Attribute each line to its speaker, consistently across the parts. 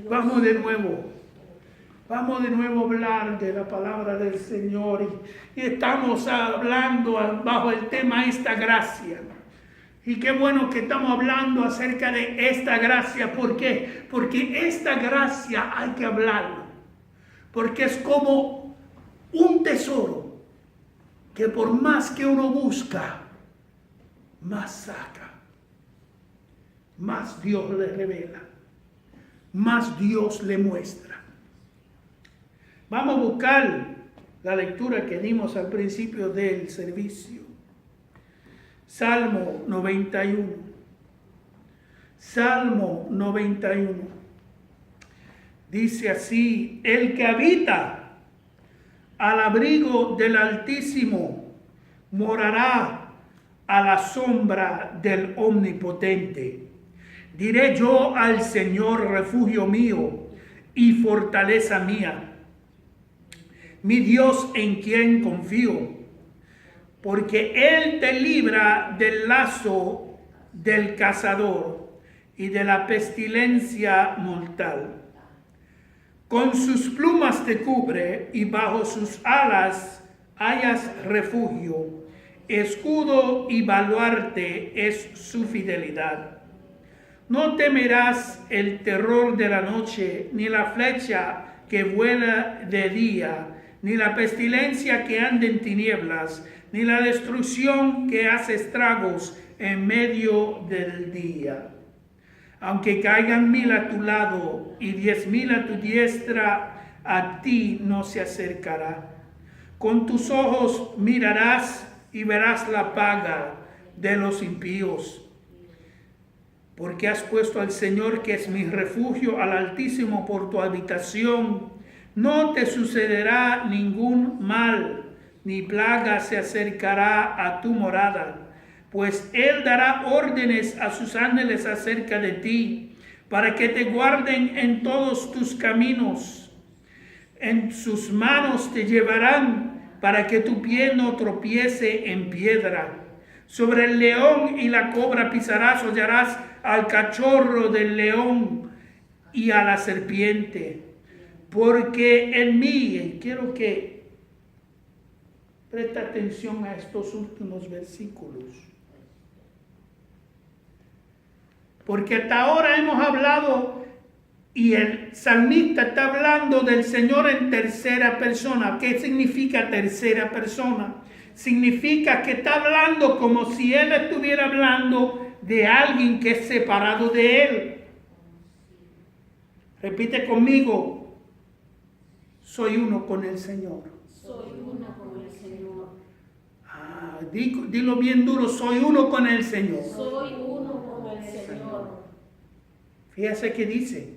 Speaker 1: Vamos de nuevo. Vamos de nuevo a hablar de la palabra del Señor. Y estamos hablando bajo el tema esta gracia. Y qué bueno que estamos hablando acerca de esta gracia. ¿Por qué? Porque esta gracia hay que hablarlo. Porque es como un tesoro que por más que uno busca, más saca. Más Dios le revela. Más Dios le muestra. Vamos a buscar la lectura que dimos al principio del servicio. Salmo 91. Salmo 91. Dice así: el que habita al abrigo del Altísimo morará a la sombra del Omnipotente. Diré yo al Señor, refugio mío y fortaleza mía, mi Dios en quien confío, porque Él te libra del lazo del cazador y de la pestilencia mortal. Con sus plumas te cubre y bajo sus alas hallas refugio. Escudo y baluarte es su fidelidad. No temerás el terror de la noche, ni la flecha que vuela de día, ni la pestilencia que anda en tinieblas, ni la destrucción que hace estragos en medio del día. Aunque caigan 1000 a tu lado y 10,000 a tu diestra, a ti no se acercará. Con tus ojos mirarás y verás la paga de los impíos. Porque has puesto al Señor, que es mi refugio, al Altísimo por tu habitación. No te sucederá ningún mal, ni plaga se acercará a tu morada, pues Él dará órdenes a sus ángeles acerca de ti, para que te guarden en todos tus caminos. En sus manos te llevarán, para que tu pie no tropiece en piedra. Sobre el león y la cobra pisarás, hollarás al cachorro del león y a la serpiente. Porque en mí, quiero que preste atención a estos últimos versículos. Porque hasta ahora hemos hablado, y el salmista está hablando del Señor en tercera persona. ¿Qué significa tercera persona? Significa que está hablando como si Él estuviera hablando de alguien que es separado de Él. Repite conmigo: soy uno con el Señor.
Speaker 2: Soy uno con el Señor.
Speaker 1: Dilo bien duro: soy uno con el Señor.
Speaker 2: Soy uno con el Señor.
Speaker 1: Fíjese que dice,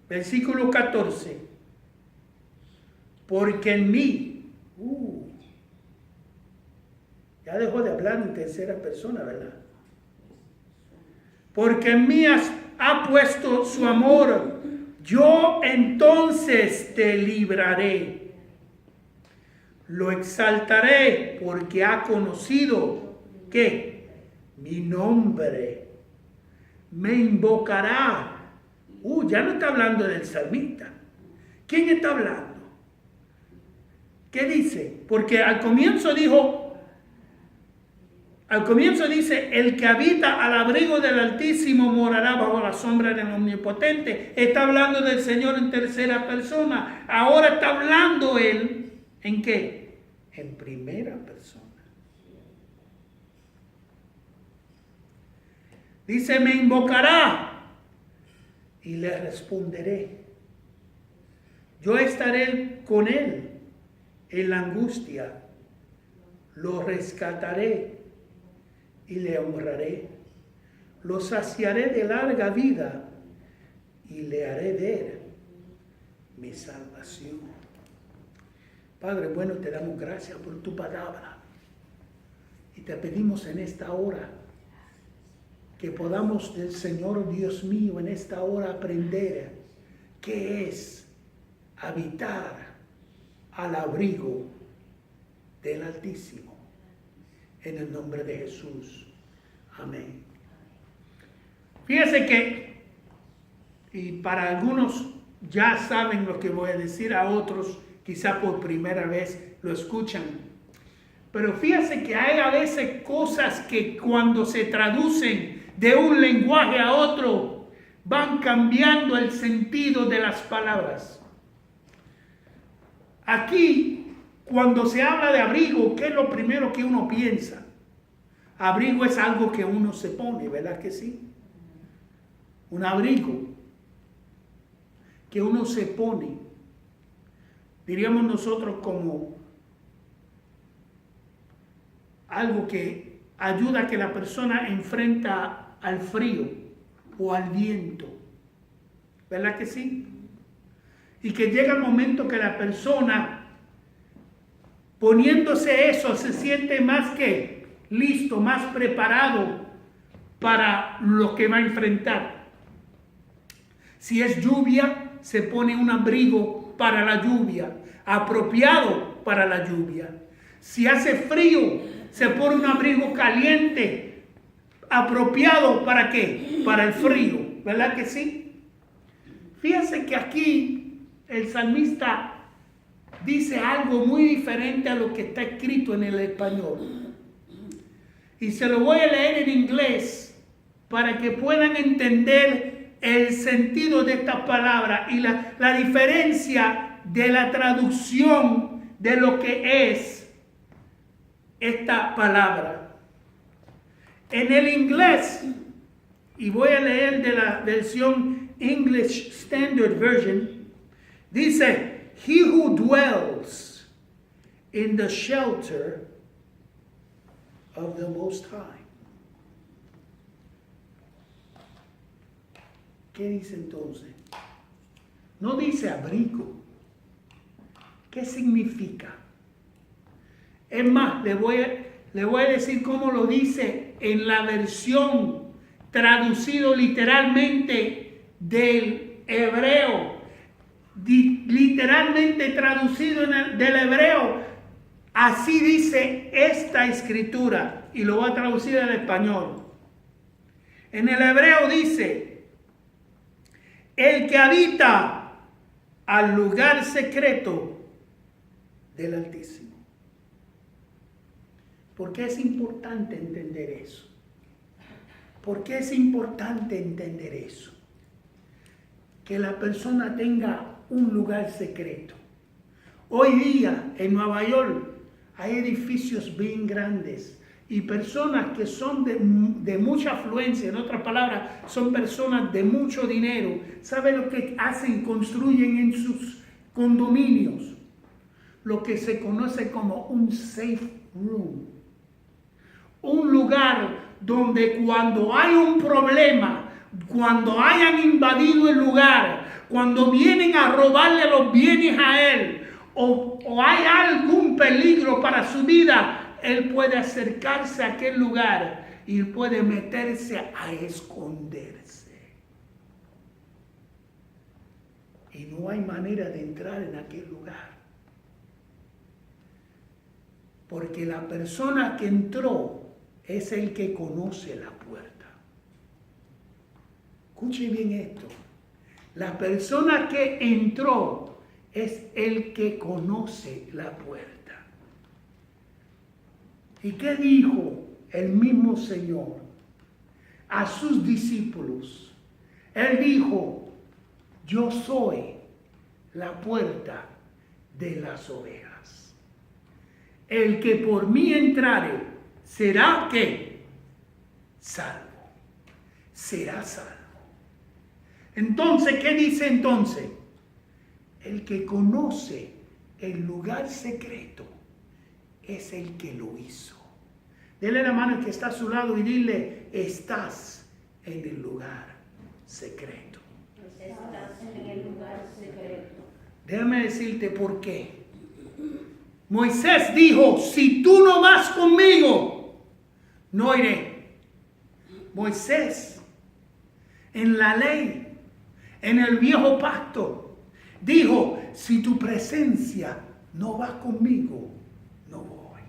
Speaker 1: versículo 14: porque en mí, ya dejó de hablar en tercera persona, ¿verdad? Porque en mí ha puesto su amor, yo entonces te libraré. Lo exaltaré porque ha conocido, ¿qué? Mi nombre. Me invocará. Ya no está hablando del salmista. ¿Quién está hablando? ¿Qué dice? Porque al comienzo dice, el que habita al abrigo del Altísimo morará bajo la sombra del Omnipotente. Está hablando del Señor en tercera persona. Ahora está hablando Él, ¿en qué? En primera persona. Dice, me invocará y le responderé. Yo estaré con él en la angustia. Lo rescataré y le honraré. Lo saciaré de larga vida y le haré ver mi salvación. Padre bueno, te damos gracias por tu palabra. Y te pedimos en esta hora que podamos del Señor Dios mío en esta hora aprender qué es habitar al abrigo del Altísimo. En el nombre de Jesús. Amén. Fíjese que, y para algunos ya saben lo que voy a decir, a otros quizá por primera vez lo escuchan. Pero fíjense que hay a veces cosas que cuando se traducen de un lenguaje a otro van cambiando el sentido de las palabras. Aquí, cuando se habla de abrigo, ¿qué es lo primero que uno piensa? Abrigo es algo que uno se pone, ¿verdad que sí? Un abrigo que uno se pone, diríamos nosotros como algo que ayuda a que la persona enfrenta al frío o al viento, ¿verdad que sí? Y que llega el momento que la persona, poniéndose eso, se siente más que listo, más preparado para lo que va a enfrentar. Si es lluvia, se pone un abrigo para la lluvia, apropiado para la lluvia. Si hace frío, se pone un abrigo caliente, apropiado ¿para qué? Para el frío, ¿verdad que sí? Fíjense que aquí el salmista dice algo muy diferente a lo que está escrito en el español. Y se lo voy a leer en inglés para que puedan entender el sentido de esta palabra y la diferencia de la traducción de lo que es esta palabra. En el inglés, y voy a leer de la versión English Standard Version, dice, "He who dwells in the shelter of the Most High." ¿Qué dice entonces? No dice abrigo. ¿Qué significa? Es más, le voy a decir cómo lo dice en la versión traducido literalmente del hebreo. Literalmente traducido del hebreo. Así dice esta escritura. Y lo voy a traducir al español. En el hebreo dice: el que habita al lugar secreto del Altísimo. ¿Por qué es importante entender eso? ¿Por qué es importante entender eso? Que la persona tenga un lugar secreto. Hoy día en Nueva York hay edificios bien grandes y personas que son de mucha afluencia, en otras palabras, son personas de mucho dinero. ¿Sabe lo que hacen? Construyen en sus condominios lo que se conoce como un safe room. Un lugar donde cuando hay un problema, cuando hayan invadido el lugar, cuando vienen a robarle los bienes a él, o hay algún peligro para su vida, él puede acercarse a aquel lugar y puede meterse a esconderse. Y no hay manera de entrar en aquel lugar. Porque la persona que entró es el que conoce la puerta. Escuche bien esto. La persona que entró es el que conoce la puerta. ¿Y qué dijo el mismo Señor a sus discípulos? Él dijo: yo soy la puerta de las ovejas. El que por mí entrare será ¿qué? Salvo. Será salvo. Entonces, ¿qué dice entonces? El que conoce el lugar secreto es el que lo hizo. Dele la mano al que está a su lado y dile: estás en el lugar secreto.
Speaker 2: Estás en el lugar secreto.
Speaker 1: Déjame decirte por qué. Moisés dijo: si tú no vas conmigo, no iré. Moisés, en la ley, en el viejo pacto, dijo: si tu presencia no va conmigo, no voy.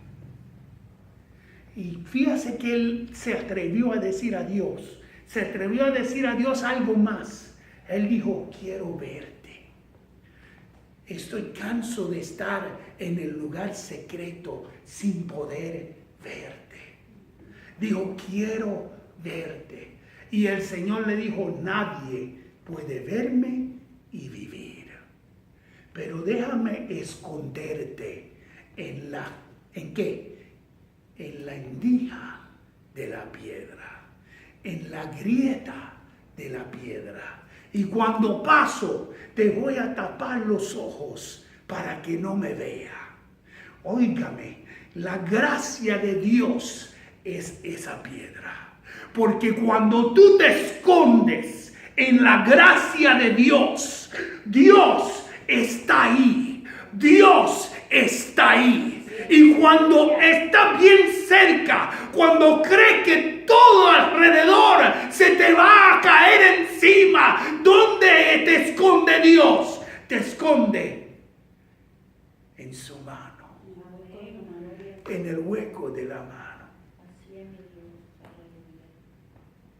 Speaker 1: Y fíjate que él se atrevió a decir a Dios, algo más. Él dijo, quiero verte. Estoy canso de estar en el lugar secreto sin poder verte. Dijo, quiero verte. Y el Señor le dijo, nadie puede verme y vivir. Pero déjame esconderte ¿en qué? En la endija de la piedra, en la grieta de la piedra. Y cuando paso, te voy a tapar los ojos para que no me vea. Óigame, la gracia de Dios es esa piedra. Porque cuando tú te escondes en la gracia de Dios, Dios está ahí. Dios está ahí. Y cuando está bien cerca, cuando cree que todo alrededor se te va a caer encima, ¿dónde te esconde Dios? Te esconde en su mano, en el hueco de la mano.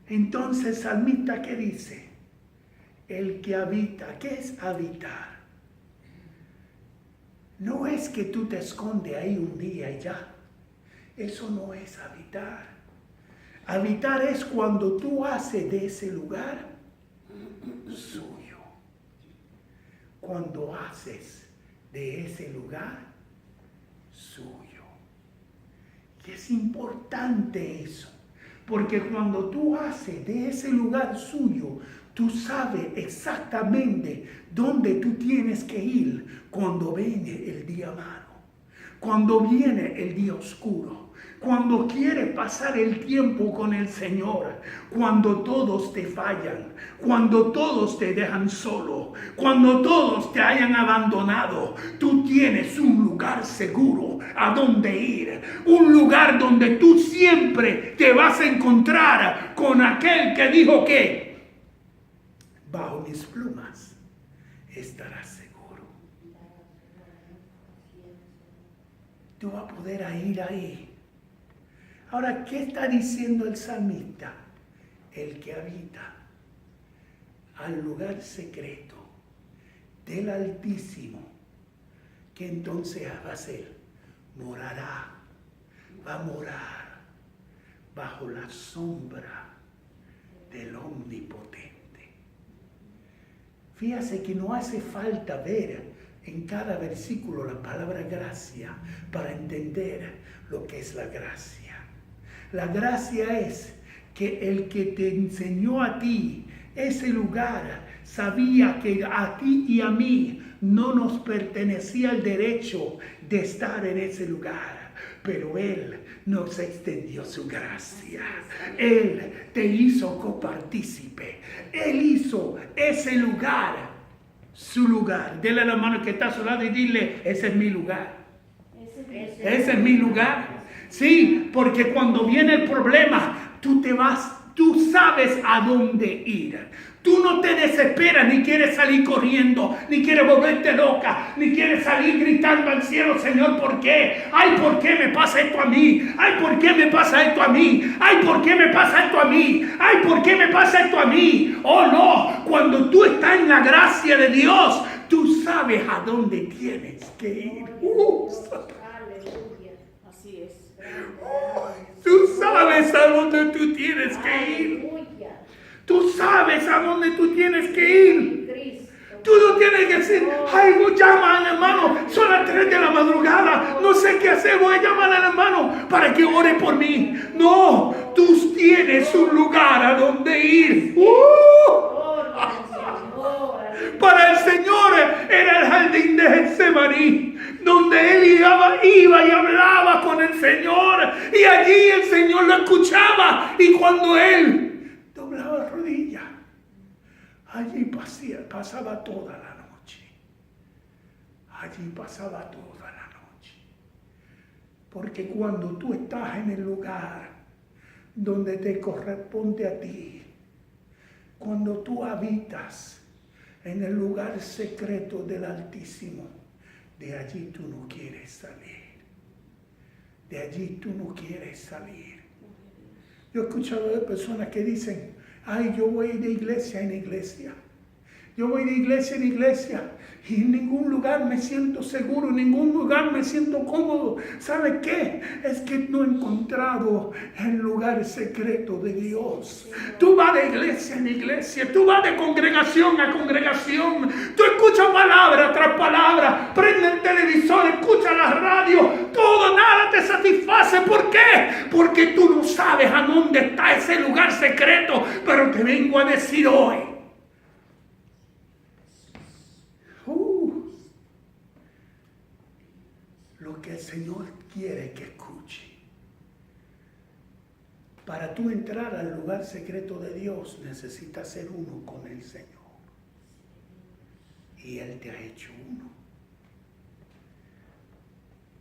Speaker 1: Entonces, salmista, ¿qué dice? El que habita. ¿Qué es habitar? No es que tú te escondes ahí un día y ya. Eso no es habitar. Habitar es cuando tú haces de ese lugar suyo. Cuando haces de ese lugar suyo. Y es importante eso. Porque cuando tú haces de ese lugar suyo, tú sabes exactamente dónde tú tienes que ir cuando viene el día malo, cuando viene el día oscuro, cuando quieres pasar el tiempo con el Señor, cuando todos te fallan, cuando todos te dejan solo, cuando todos te hayan abandonado, tú tienes un lugar seguro a donde ir, un lugar donde tú siempre te vas a encontrar con aquel que dijo que bajo mis plumas estarás seguro. Tú vas a poder ir ahí. Ahora, ¿qué está diciendo el salmista? El que habita al lugar secreto del Altísimo, ¿qué entonces va a hacer? Morará, va a morar bajo la sombra del Omnipotente. Fíjate que no hace falta ver en cada versículo la palabra gracia para entender lo que es la gracia. La gracia es que el que te enseñó a ti ese lugar sabía que a ti y a mí no nos pertenecía el derecho de estar en ese lugar, pero Él nos extendió su gracia. Él te hizo copartícipe. Él hizo ese lugar su lugar. Dele la mano que está a su lado y dile, ese es mi lugar. Ese es mi lugar. Sí, porque cuando viene el problema, tú te vas, tú sabes a dónde ir. Tú no te desesperas, ni quieres salir corriendo, ni quieres volverte loca, ni quieres salir gritando al cielo, Señor, ¿por qué? Ay, ¿por qué me pasa esto a mí? Ay, ¿por qué me pasa esto a mí? Ay, ¿por qué me pasa esto a mí? Ay, ¿por qué me pasa esto a mí? Oh, no, cuando tú estás en la gracia de Dios, tú sabes a dónde tienes que ir.
Speaker 2: Aleluya. Así es.
Speaker 1: Tú sabes a dónde tú tienes que ir. Tú sabes a dónde tú tienes que ir. Tú no tienes que decir, ay, llama al hermano, son las 3 de la madrugada, no sé qué hacer, voy a llamar al hermano para que ore por mí. No, tú tienes un lugar a donde ir. Para el Señor era el jardín de Getsemaní, donde él iba y hablaba con el Señor, y allí el Señor lo escuchaba, y cuando él doblaba rodilla, allí pasaba toda la noche. Allí pasaba toda la noche. Porque cuando tú estás en el lugar donde te corresponde a ti, cuando tú habitas en el lugar secreto del Altísimo, de allí tú no quieres salir. De allí tú no quieres salir. Yo he escuchado de personas que dicen, ay, yo voy de iglesia en iglesia. Yo voy de iglesia en iglesia y en ningún lugar me siento seguro, en ningún lugar me siento cómodo. ¿Sabe qué? Es que no he encontrado el lugar secreto de Dios. Tú vas de iglesia en iglesia, tú vas de congregación a congregación, tú escuchas palabra tras palabra, prende el televisor, escucha la radio, todo, nada te satisface. ¿Por qué? Porque tú no sabes a dónde está ese lugar secreto. Pero te vengo a decir hoy, lo que el Señor quiere que escuche. Para tú entrar al lugar secreto de Dios, necesitas ser uno con el Señor. Y Él te ha hecho uno.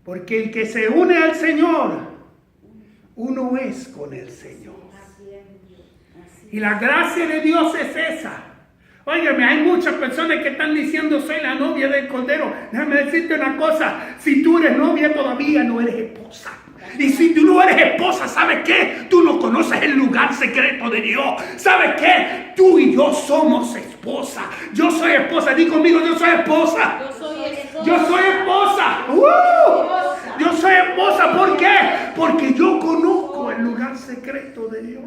Speaker 1: Porque el que se une al Señor, uno es con el Señor. Y la gracia de Dios es esa. Óigame, hay muchas personas que están diciendo soy la novia del Cordero. Déjame decirte una cosa, si tú eres novia todavía no eres esposa. Y si tú no eres esposa, ¿sabes qué? Tú no conoces el lugar secreto de Dios. ¿Sabes qué? Tú y yo somos esposa. Yo soy esposa, di conmigo, yo soy esposa.
Speaker 2: Yo soy esposa.
Speaker 1: Yo soy esposa. Yo soy esposa, ¿por qué? Porque yo conozco el lugar secreto de Dios.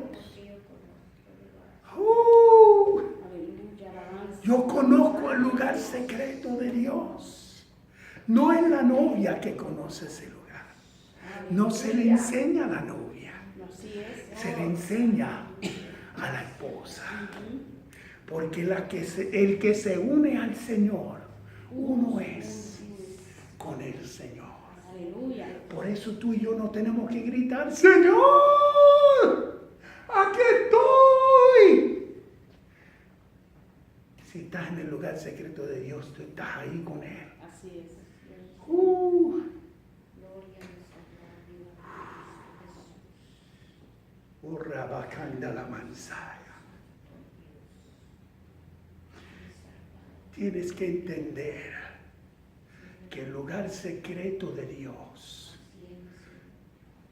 Speaker 1: Yo conozco el lugar secreto de Dios. No es la novia que conoce ese lugar. No se le enseña a la novia. Se le enseña a la esposa. Porque el que se une al Señor, uno es con el Señor. Por eso tú y yo no tenemos que gritar, Señor, aquí estoy. Si estás en el lugar secreto de Dios, tú estás ahí con Él.
Speaker 2: Así es.
Speaker 1: Rabacanda la mansaya. Tienes que entender que el lugar secreto de Dios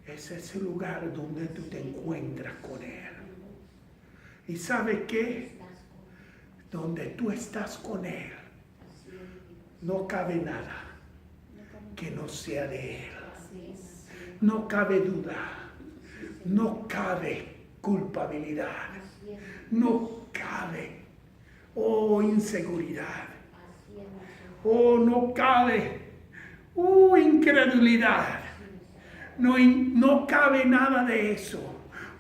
Speaker 1: es ese lugar donde tú te encuentras con Él. ¿Y sabes qué? Donde tú estás con Él, no cabe nada que no sea de Él. No cabe duda. No cabe culpabilidad. No cabe, inseguridad. No cabe, incredulidad. No cabe nada de eso.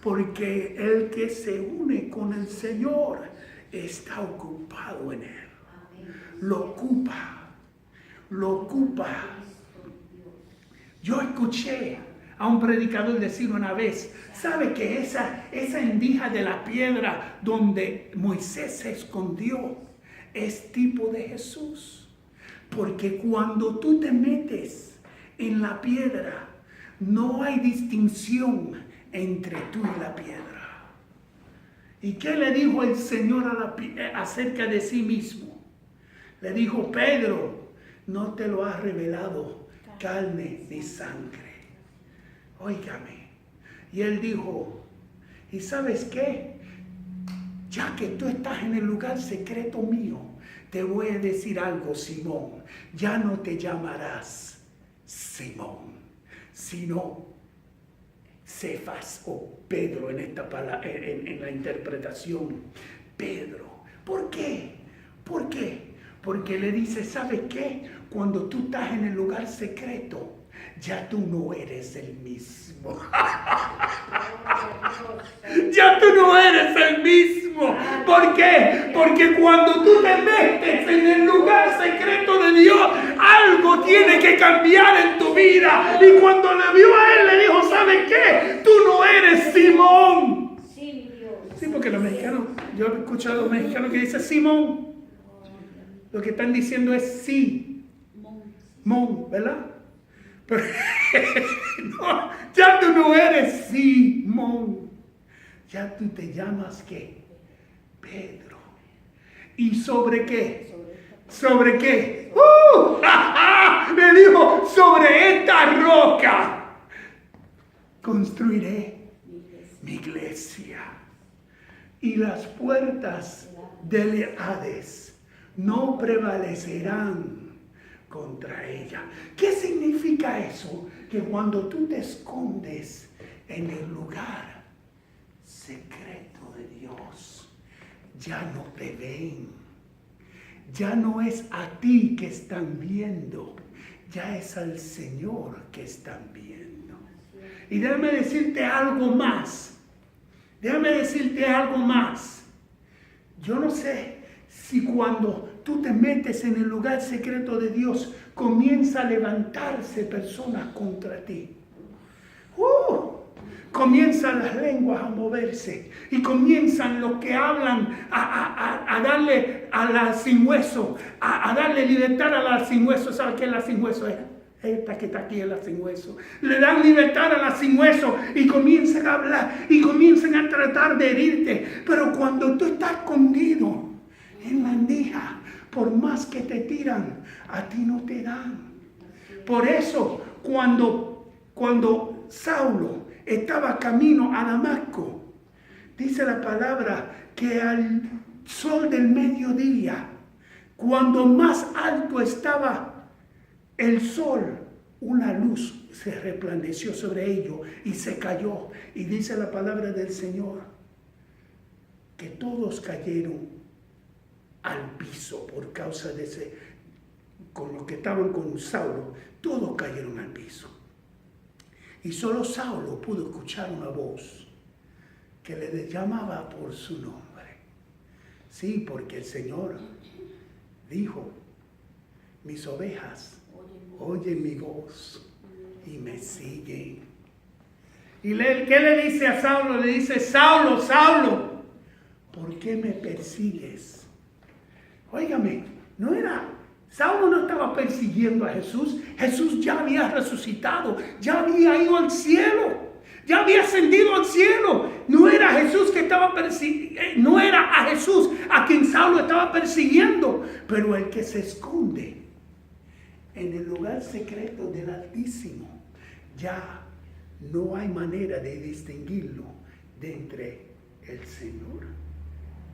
Speaker 1: Porque el que se une con el Señor está ocupado en Él. Lo ocupa. Yo escuché a un predicador decir una vez, ¿sabe que esa endija de la piedra donde Moisés se escondió es tipo de Jesús? Porque cuando tú te metes en la piedra, no hay distinción entre tú y la piedra. ¿Y qué le dijo el Señor acerca de sí mismo? Le dijo, Pedro, no te lo ha revelado carne ni sangre. Óigame. Y él dijo, ¿y sabes qué? Ya que tú estás en el lugar secreto mío, te voy a decir algo, Simón. Ya no te llamarás Simón, sino Cefas o Pedro en la interpretación. Pedro. ¿Por qué? Porque le dice, ¿sabes qué? Cuando tú estás en el lugar secreto, ya tú no eres el mismo. Ya tú no eres el mismo. ¿Por qué? Porque cuando tú te metes en el lugar secreto de Dios, algo tiene que cambiar en tu vida. Y cuando le vio a él, le dijo, ¿sabes qué? Tú no eres Simón. Sí, porque los mexicanos, yo he escuchado a los mexicanos que dicen Simón. Lo que están diciendo es sí. Mon, ¿verdad? Pero no, ya tú no eres Simón. Ya tú te llamas ¿qué? Pedro. ¿Y sobre qué? ¿Sobre qué? Me dijo, sobre esta roca construiré mi iglesia. Y las puertas del Hades no prevalecerán contra ella. ¿Qué significa eso? Que cuando tú te escondes en el lugar secreto de Dios, ya no te ven. Ya no es a ti que están viendo, ya es al Señor que están viendo. Y déjame decirte algo más. Yo no sé si cuando tú te metes en el lugar secreto de Dios, comienza a levantarse personas contra ti. Comienzan las lenguas a moverse y comienzan los que hablan a darle a la sin hueso, a darle libertad a la sin hueso. ¿Sabe qué es la sin hueso? Esta que está aquí es la sin hueso. Le dan libertad a la sin hueso y comienzan a hablar y comienzan a tratar de herirte. Pero cuando tú estás escondido en la andija, por más que te tiran, a ti no te dan. Por eso, cuando Saulo estaba camino a Damasco, dice la palabra que al sol del mediodía, cuando más alto estaba el sol, una luz se resplandeció sobre ellos y se cayó. Y dice la palabra del Señor que todos cayeron al piso por causa de ese, con los que estaban con Saulo, todos cayeron al piso. Y solo Saulo pudo escuchar una voz que le llamaba por su nombre. Sí, porque el Señor dijo, mis ovejas oyen mi voz y me siguen. ¿Y qué le dice a Saulo? Le dice, Saulo, Saulo, ¿por qué me persigues? Óigame, Saulo no estaba persiguiendo a Jesús. Jesús ya había resucitado, ya había ido al cielo, ya había ascendido al cielo. No era Jesús que estaba persiguiendo, no era a Jesús a quien Saulo estaba persiguiendo, pero el que se esconde en el lugar secreto del Altísimo, ya no hay manera de distinguirlo de entre el Señor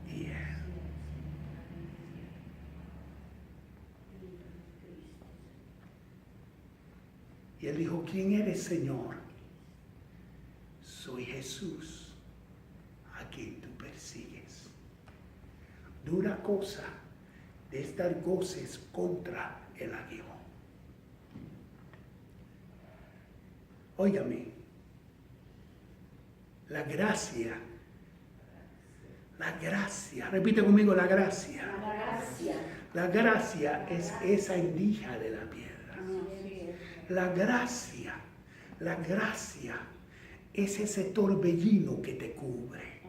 Speaker 1: y él. Y él dijo, ¿quién eres, Señor? Soy Jesús, a quien tú persigues. Dura cosa de estar goces contra el aguijón. Óigame, la gracia, repite conmigo, la gracia. La gracia es esa endija de la piedra. La gracia es ese torbellino que te cubre.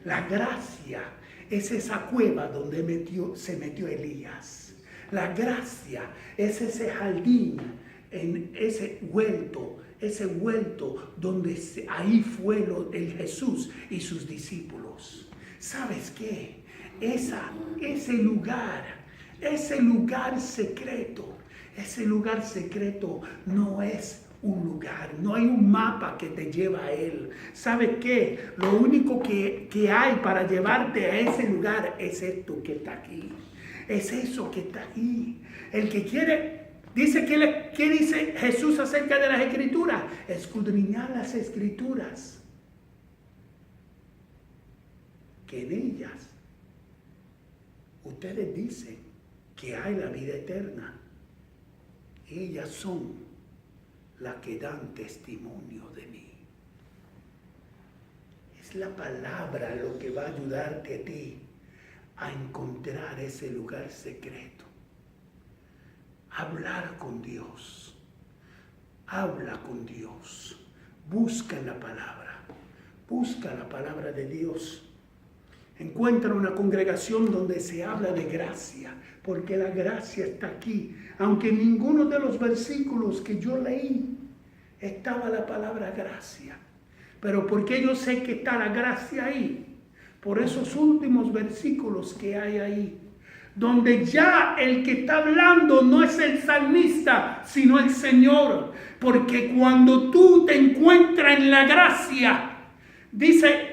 Speaker 1: La gracia es esa cueva donde se metió Elías. La gracia es ese jardín, en ese huerto donde ahí fue el Jesús y sus discípulos. ¿Sabes qué? Ese lugar secreto no es un lugar, no hay un mapa que te lleva a él. ¿Sabes qué? Lo único que hay para llevarte a ese lugar es esto que está aquí. Es eso que está ahí. El que quiere, ¿qué dice Jesús acerca de las Escrituras? Escudriñar las Escrituras, que en ellas ustedes dicen que hay la vida eterna. Ellas son las que dan testimonio de mí. Es la palabra lo que va a ayudarte a ti a encontrar ese lugar secreto. Hablar con Dios. Habla con Dios. Busca la palabra. Busca la palabra de Dios. Encuentra una congregación donde se habla de gracia, porque la gracia está aquí. Aunque en ninguno de los versículos que yo leí estaba la palabra gracia. Pero porque yo sé que está la gracia ahí, por esos últimos versículos que hay ahí, donde ya el que está hablando no es el salmista, sino el Señor. Porque cuando tú te encuentras en la gracia, dice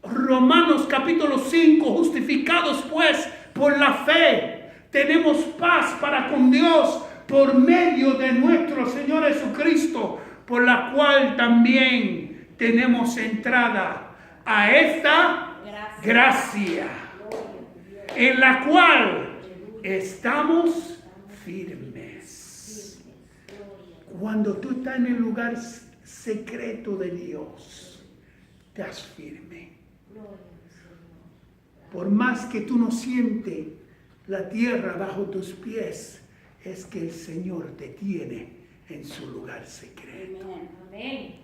Speaker 1: Romanos capítulo 5, justificados pues por la fe, Tenemos paz para con Dios por medio de nuestro Señor Jesucristo, por la cual también tenemos entrada a esta gracia, en la cual estamos firmes. Cuando tú estás en el lugar secreto de Dios, estás firme. Por más que tú no sientes la tierra bajo tus pies, es que el Señor te tiene en su lugar secreto.
Speaker 2: Amén.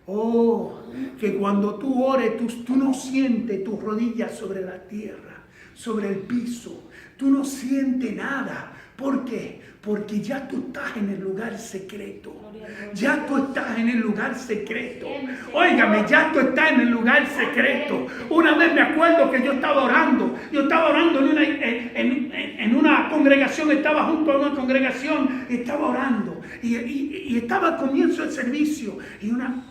Speaker 1: Oh, que cuando tú ores, tú no sientes tus rodillas sobre la tierra, sobre el piso. Tú no sientes nada. ¿Por qué? Porque ya tú estás en el lugar secreto. Ya tú estás en el lugar secreto. Óigame, ya tú estás en el lugar secreto. Una vez me acuerdo que yo estaba orando. Yo estaba orando en una congregación. Estaba junto a una congregación. Estaba orando. Y estaba al comienzo del servicio.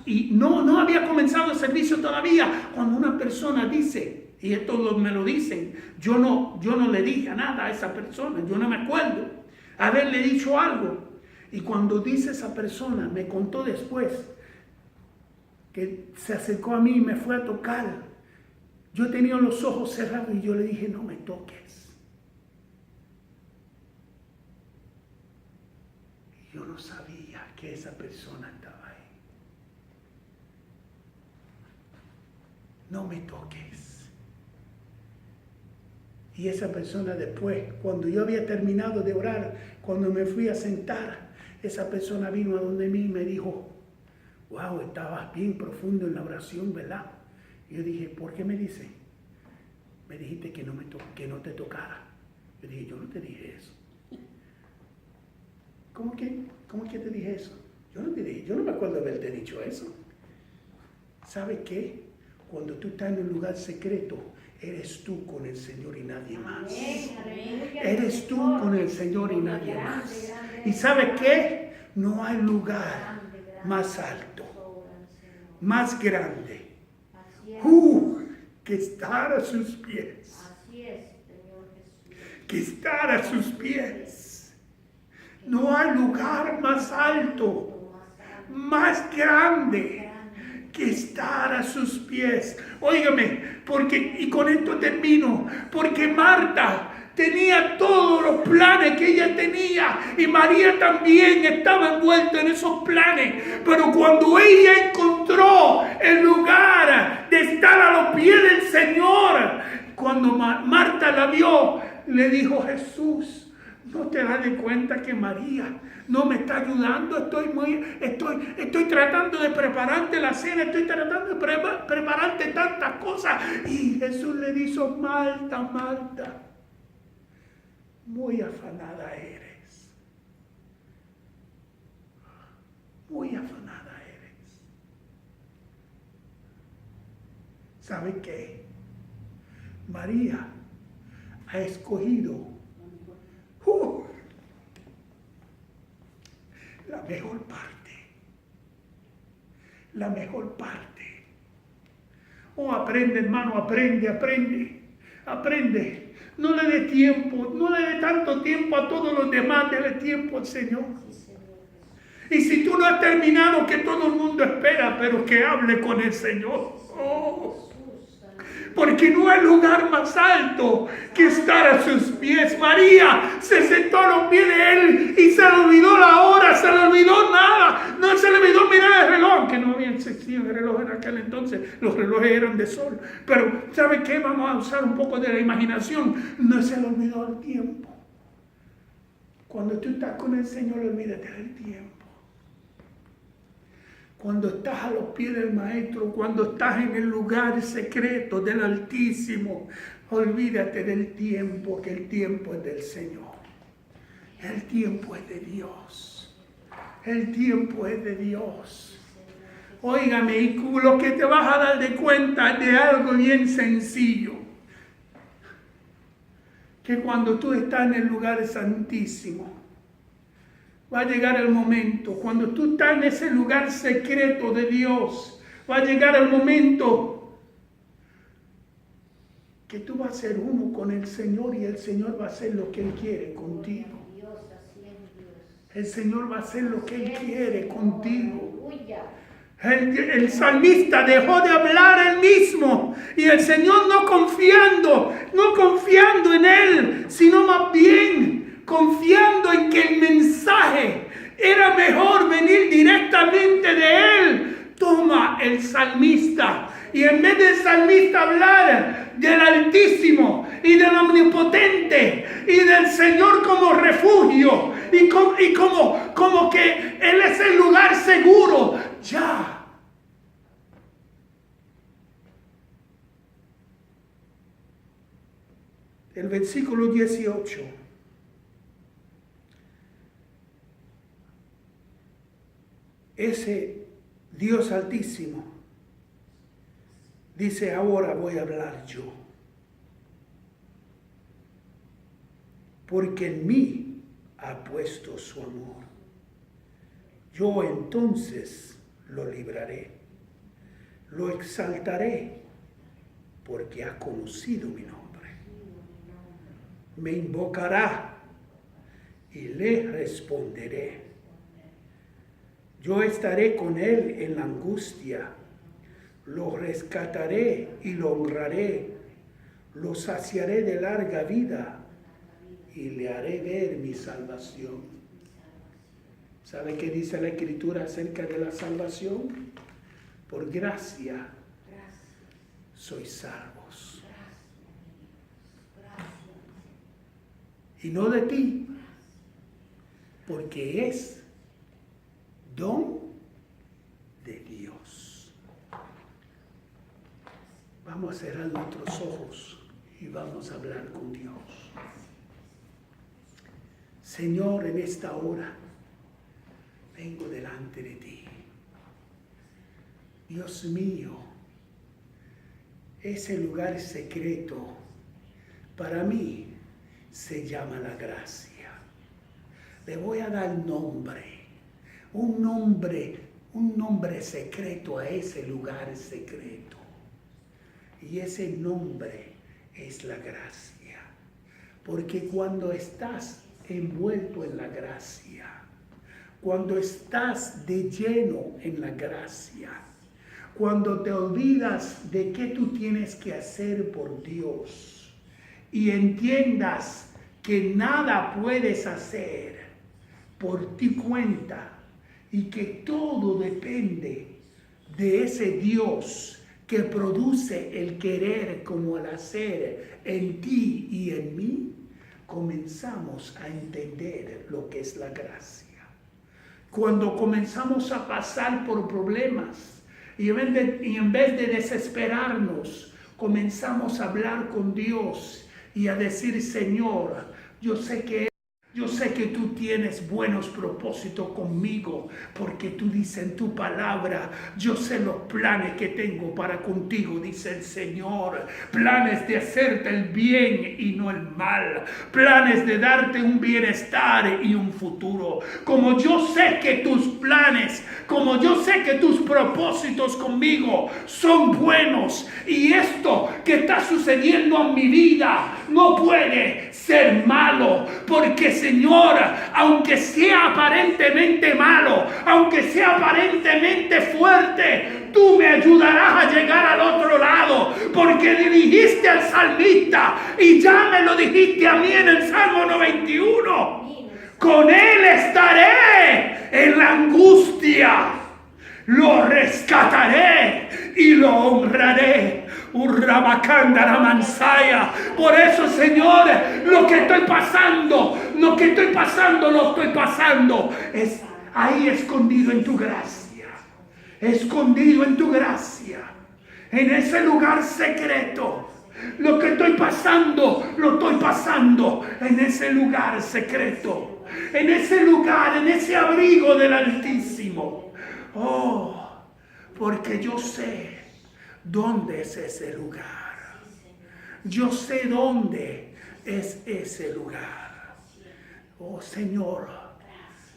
Speaker 1: Y no había comenzado el servicio todavía. Cuando una persona dice... Y esto me lo dicen. Yo no le dije nada a esa persona. Yo no me acuerdo haberle dicho algo. Y cuando dice esa persona, me contó después que se acercó a mí y me fue a tocar. Yo tenía los ojos cerrados y yo le dije, no me toques. Y yo no sabía que esa persona estaba ahí. No me toques. Y esa persona después, cuando yo había terminado de orar, cuando me fui a sentar, esa persona vino a donde mí y me dijo, wow, estabas bien profundo en la oración, ¿verdad? Y yo dije, ¿por qué me dice? Me dijiste que no te tocara. Yo dije, yo no te dije eso. ¿Cómo que te dije eso? Yo no me acuerdo de haberte dicho eso. ¿Sabes qué? Cuando tú estás en un lugar secreto, eres tú con el Señor y nadie más. Eres tú con el Señor y nadie más. ¿Y sabes qué? No hay lugar más alto, más grande, que estar a sus pies. Que estar a sus pies. No hay lugar más alto, más grande que estar a sus pies. Óigame, y con esto termino, porque Marta tenía todos los planes que ella tenía y María también estaba envuelta en esos planes, pero cuando ella encontró el lugar de estar a los pies del Señor, cuando Marta la vio, le dijo, Jesús, ¿no te das de cuenta que María no me está ayudando? Estoy tratando de prepararte la cena, estoy tratando de prepararte tantas cosas. Y Jesús le dijo, Marta, Marta, muy afanada eres. Muy afanada eres. ¿Sabe qué? María ha escogido la mejor parte. La mejor parte. Oh, aprende, hermano, aprende. No le dé tiempo, no le dé tanto tiempo a todos los demás, dele tiempo al Señor. Y si tú no has terminado, que todo el mundo espera, pero que hable con el Señor. Oh. Porque no hay lugar más alto que estar a sus pies. María se sentó a los pies de Él y se le olvidó la hora, se le olvidó nada. No se le olvidó mirar el reloj, que no había existido el reloj en aquel entonces. Los relojes eran de sol. Pero, ¿sabe qué? Vamos a usar un poco de la imaginación. No se le olvidó el tiempo. Cuando tú estás con el Señor, olvídate del tiempo. Cuando estás a los pies del Maestro, cuando estás en el lugar secreto del Altísimo, olvídate del tiempo, que el tiempo es del Señor. El tiempo es de Dios. El tiempo es de Dios. Óigame, y lo que te vas a dar de cuenta de algo bien sencillo. Que cuando tú estás en el lugar santísimo, va a llegar el momento, cuando tú estás en ese lugar secreto de Dios, va a llegar el momento que tú vas a ser uno con el Señor y el Señor va a hacer lo que Él quiere contigo. El Señor va a hacer lo que Él quiere contigo. El salmista dejó de hablar él mismo y el Señor no confiando en Él, sino más bien confiando en que el mensaje era mejor venir directamente de Él. Toma el salmista y en vez del salmista hablar del Altísimo y del Omnipotente y del Señor como refugio y como que Él es el lugar seguro, ya. El versículo 18. Ese Dios Altísimo dice, ahora voy a hablar yo. Porque en mí ha puesto su amor. Yo entonces lo libraré. Lo exaltaré porque ha conocido mi nombre. Me invocará y le responderé. Yo estaré con él en la angustia. Lo rescataré y lo honraré. Lo saciaré de larga vida y le haré ver mi salvación. ¿Sabe qué dice la Escritura acerca de la salvación? Por gracia sois salvos. Y no de ti, porque es don de Dios. Vamos a cerrar nuestros ojos y vamos a hablar con Dios. Señor, en esta hora vengo delante de ti. Dios mío, ese lugar secreto para mí se llama la gracia. Le voy a dar un nombre secreto a ese lugar secreto. Y ese nombre es la gracia. Porque cuando estás envuelto en la gracia, cuando estás de lleno en la gracia, cuando te olvidas de qué tú tienes que hacer por Dios y entiendas que nada puedes hacer por ti cuenta y que todo depende de ese Dios que produce el querer como el hacer en ti y en mí, comenzamos a entender lo que es la gracia. Cuando comenzamos a pasar por problemas y en vez de desesperarnos, comenzamos a hablar con Dios y a decir, Señor, yo sé que tú tienes buenos propósitos conmigo, porque tú dices en tu palabra, yo sé los planes que tengo para contigo, dice el Señor, planes de hacerte el bien y no el mal, planes de darte un bienestar y un futuro. Como yo sé que tus planes, como yo sé que tus propósitos conmigo son buenos, y esto que está sucediendo en mi vida no puede ser malo, porque Señor, aunque sea aparentemente malo, aunque sea aparentemente fuerte, tú me ayudarás a llegar al otro lado, porque dirigiste al salmista y ya me lo dijiste a mí en el Salmo 91. Con él estaré en la angustia, lo rescataré y lo honraré. Por eso, Señor, lo que estoy pasando, lo estoy pasando es ahí escondido en tu gracia, escondido en tu gracia, en ese lugar secreto. Lo que estoy pasando, lo estoy pasando en ese lugar secreto, en ese lugar, en ese abrigo del Altísimo. Oh, porque yo sé ¿dónde es ese lugar? Yo sé dónde es ese lugar. Oh Señor,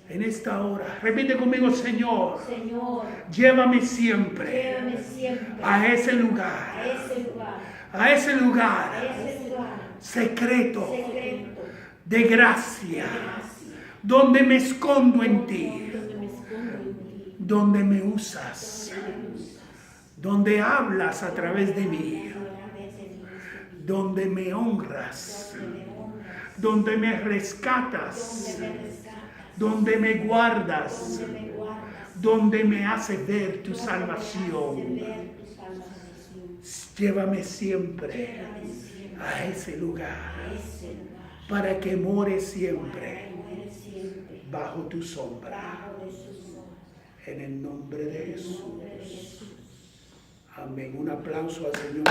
Speaker 1: en esta hora, repite conmigo, Señor, llévame siempre a ese lugar a ese lugar
Speaker 2: ese lugar
Speaker 1: secreto
Speaker 2: secreto
Speaker 1: de gracia,
Speaker 2: de gracia,
Speaker 1: donde me escondo en ti,
Speaker 2: donde me escondo en ti,
Speaker 1: donde me usas,
Speaker 2: donde me usas,
Speaker 1: donde hablas a través de mí,
Speaker 2: a través de mí,
Speaker 1: donde me honras,
Speaker 2: donde me honras,
Speaker 1: donde me rescatas,
Speaker 2: donde me rescatas,
Speaker 1: donde me guardas,
Speaker 2: donde me guardas,
Speaker 1: donde me hace ver tu
Speaker 2: donde me haces
Speaker 1: salvación.
Speaker 2: ver tu salvación.
Speaker 1: Llévame siempre
Speaker 2: Llévame siempre
Speaker 1: a ese lugar
Speaker 2: a ese lugar,
Speaker 1: para que more
Speaker 2: para
Speaker 1: siempre
Speaker 2: que muere siempre
Speaker 1: bajo tu sombra.
Speaker 2: bajo de su sombra.
Speaker 1: En el nombre de
Speaker 2: En el
Speaker 1: Jesús.
Speaker 2: nombre de Jesús.
Speaker 1: Amén. Un aplauso al Señor.